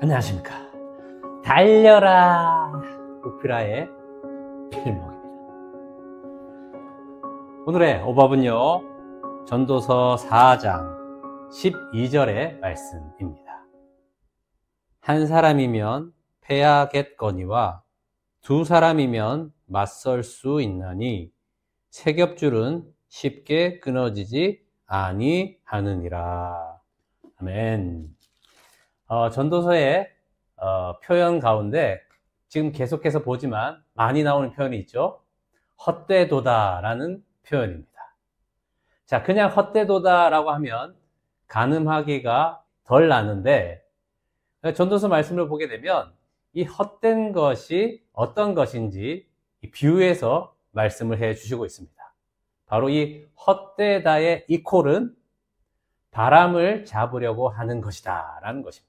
안녕하십니까. 달려라 우피라의 필목입니다. 오늘의 오법은요, 전도서 4장 12절의 말씀입니다. 한 사람이면 패하겠거니와 두 사람이면 맞설 수 있나니 세 겹줄은 쉽게 끊어지지 아니하느니라. 아멘. 전도서의 표현 가운데 지금 계속해서 보지만 많이 나오는 표현이 있죠. 헛되도다라는 표현입니다. 자, 그냥 헛되도다라고 하면 가늠하기가 덜 나는데, 전도서 말씀을 보게 되면 이 헛된 것이 어떤 것인지 비유해서 말씀을 해 주시고 있습니다. 바로 이 헛되다의 이퀄은 바람을 잡으려고 하는 것이다 라는 것입니다.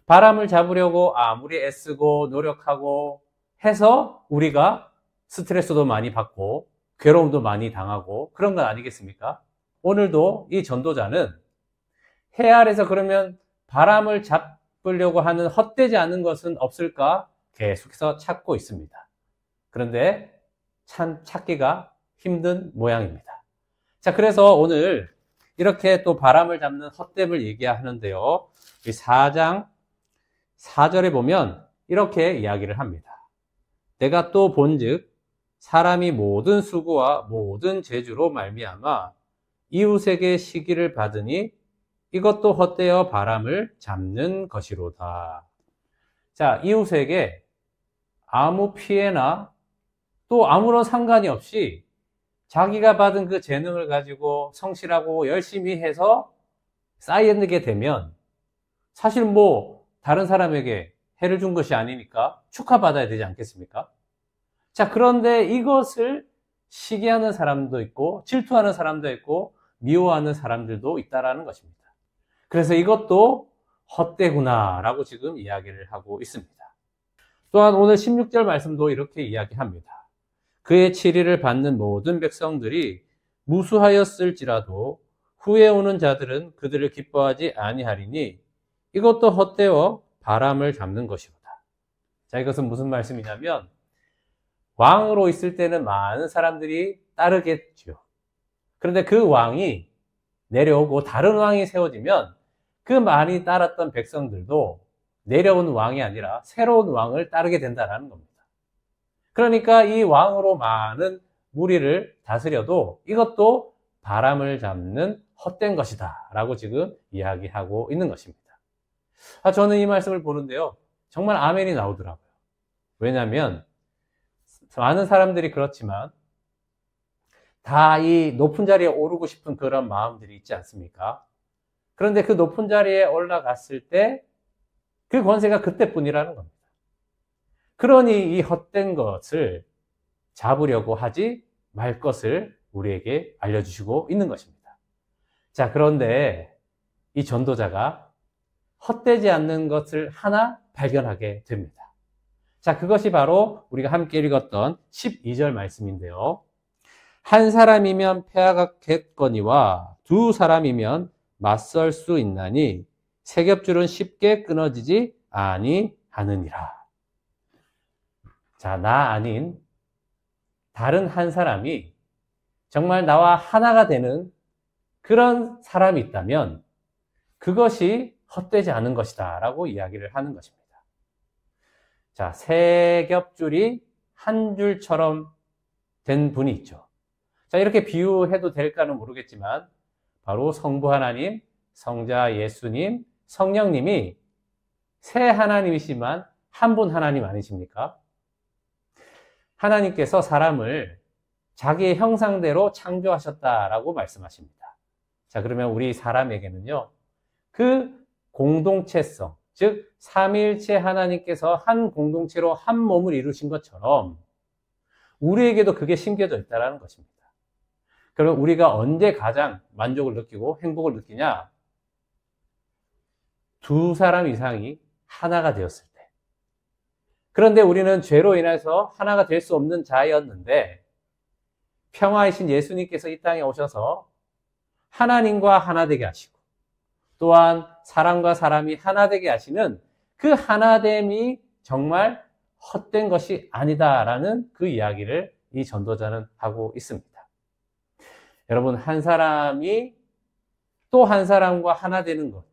바람을 잡으려고 아무리 애쓰고 노력하고 해서 우리가 스트레스도 많이 받고 괴로움도 많이 당하고 그런 건 아니겠습니까? 오늘도 이 전도자는 해 아래서 그러면 바람을 잡으려고 하는 헛되지 않은 것은 없을까 계속해서 찾고 있습니다. 그런데 참 찾기가 힘든 모양입니다. 자, 그래서 오늘 이렇게 또 바람을 잡는 헛됨을 얘기하는데요. 이 4장 4절에 보면 이렇게 이야기를 합니다. 내가 또 본즉 사람이 모든 수고와 모든 재주로 말미암아 이웃에게 시기를 받으니 이것도 헛되어 바람을 잡는 것이로다. 자, 이웃에게 아무 피해나 또 아무런 상관이 없이 자기가 받은 그 재능을 가지고 성실하고 열심히 해서 쌓이게 되면 사실 다른 사람에게 해를 준 것이 아니니까 축하받아야 되지 않겠습니까? 자, 그런데 이것을 시기하는 사람도 있고 질투하는 사람도 있고 미워하는 사람들도 있다라는 것입니다. 그래서 이것도 헛되구나라고 지금 이야기를 하고 있습니다. 또한 오늘 16절 말씀도 이렇게 이야기합니다. 그의 치리를 받는 모든 백성들이 무수하였을지라도 후에 오는 자들은 그들을 기뻐하지 아니하리니 이것도 헛되어 바람을 잡는 것이로다. 자, 이것은 무슨 말씀이냐면 왕으로 있을 때는 많은 사람들이 따르겠죠. 그런데 그 왕이 내려오고 다른 왕이 세워지면 그 많이 따랐던 백성들도 내려온 왕이 아니라 새로운 왕을 따르게 된다는 겁니다. 그러니까 이 왕으로 많은 무리를 다스려도 이것도 바람을 잡는 헛된 것이다 라고 지금 이야기하고 있는 것입니다. 저는 이 말씀을 보는데요, 정말 아멘이 나오더라고요. 왜냐하면 많은 사람들이 그렇지만 다 이 높은 자리에 오르고 싶은 그런 마음들이 있지 않습니까? 그런데 그 높은 자리에 올라갔을 때 그 권세가 그때뿐이라는 겁니다. 그러니 이 헛된 것을 잡으려고 하지 말 것을 우리에게 알려주시고 있는 것입니다. 자, 그런데 이 전도자가 헛되지 않는 것을 하나 발견하게 됩니다. 자, 그것이 바로 우리가 함께 읽었던 12절 말씀인데요. 한 사람이면 패하겠거니와 두 사람이면 맞설 수 있나니 세 겹줄은 쉽게 끊어지지 아니하느니라. 자, 나 아닌 다른 한 사람이 정말 나와 하나가 되는 그런 사람이 있다면 그것이 헛되지 않은 것이다 라고 이야기를 하는 것입니다. 자, 세 겹줄이 한 줄처럼 된 분이 있죠. 자, 이렇게 비유해도 될까는 모르겠지만 바로 성부 하나님, 성자 예수님, 성령님이 세 하나님이시지만 한 분 하나님 아니십니까? 하나님께서 사람을 자기의 형상대로 창조하셨다라고 말씀하십니다. 자, 그러면 우리 사람에게는요, 그 공동체성, 즉 삼위일체 하나님께서 한 공동체로 한 몸을 이루신 것처럼 우리에게도 그게 심겨져 있다는 것입니다. 그러면 우리가 언제 가장 만족을 느끼고 행복을 느끼냐? 두 사람 이상이 하나가 되었을 때. 그런데 우리는 죄로 인해서 하나가 될 수 없는 자였는데 평화이신 예수님께서 이 땅에 오셔서 하나님과 하나 되게 하시고 또한 사람과 사람이 하나 되게 하시는 그 하나됨이 정말 헛된 것이 아니다라는 그 이야기를 이 전도자는 하고 있습니다. 여러분, 한 사람이 또 한 사람과 하나 되는 것,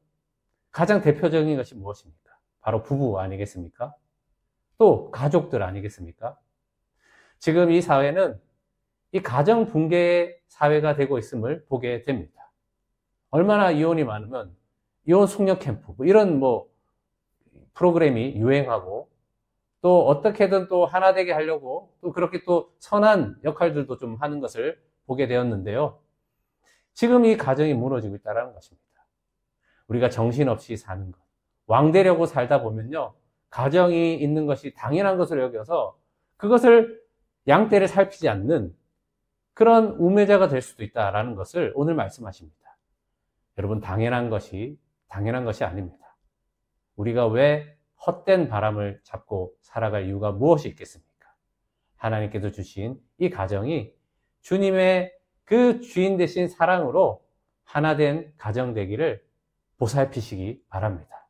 가장 대표적인 것이 무엇입니까? 바로 부부 아니겠습니까? 또 가족들 아니겠습니까? 지금 이 사회는 이 가정 붕괴의 사회가 되고 있음을 보게 됩니다. 얼마나 이혼이 많으면 이혼 숙녀 캠프 이런 프로그램이 유행하고, 또 어떻게든 또 하나 되게 하려고 또 그렇게 또 선한 역할들도 좀 하는 것을 보게 되었는데요. 지금 이 가정이 무너지고 있다는 것입니다. 우리가 정신없이 사는 것, 왕되려고 살다 보면요, 가정이 있는 것이 당연한 것으로 여겨서 그것을 양떼를 살피지 않는 그런 우매자가 될 수도 있다는 것을 오늘 말씀하십니다. 여러분, 당연한 것이 아닙니다. 우리가 왜 헛된 바람을 잡고 살아갈 이유가 무엇이 있겠습니까? 하나님께서 주신 이 가정이 주님의 그 주인 되신 사랑으로 하나 된 가정 되기를 보살피시기 바랍니다.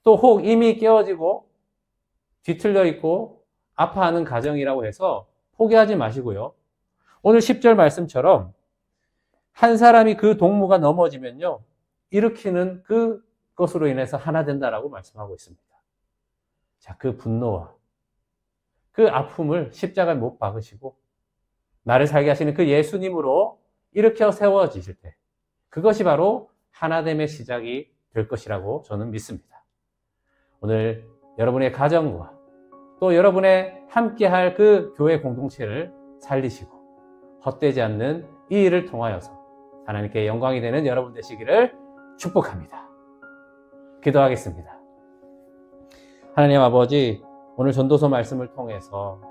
또 혹 이미 깨어지고 뒤틀려 있고 아파하는 가정이라고 해서 포기하지 마시고요. 오늘 10절 말씀처럼 한 사람이 그 동무가 넘어지면요, 일으키는 그것으로 인해서 하나 된다라고 말씀하고 있습니다. 자, 그 분노와 그 아픔을 십자가에 못 박으시고 나를 살게 하시는 그 예수님으로 일으켜 세워지실 때, 그것이 바로 하나됨의 시작이 될 것이라고 저는 믿습니다. 오늘 여러분의 가정과 또 여러분의 함께할 그 교회 공동체를 살리시고 헛되지 않는 이 일을 통하여서 하나님께 영광이 되는 여러분 되시기를 축복합니다. 기도하겠습니다. 하나님 아버지, 오늘 전도서 말씀을 통해서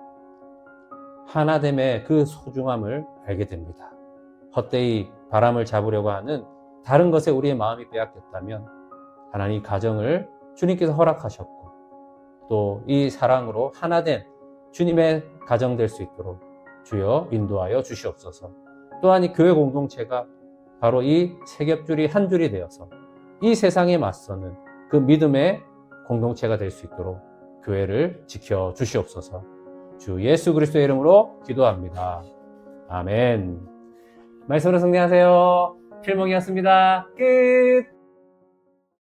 하나됨의 그 소중함을 알게 됩니다. 헛되이 바람을 잡으려고 하는 다른 것에 우리의 마음이 빼앗겼다면 하나님 가정을 주님께서 허락하셨고, 또 이 사랑으로 하나된 주님의 가정 될 수 있도록 주여 인도하여 주시옵소서. 또한 이 교회 공동체가 바로 이 세 겹줄이 한 줄이 되어서 이 세상에 맞서는 그 믿음의 공동체가 될 수 있도록 교회를 지켜 주시옵소서. 주 예수 그리스도의 이름으로 기도합니다. 아멘. 말씀으로 승리하세요. 필몽이었습니다. 끝.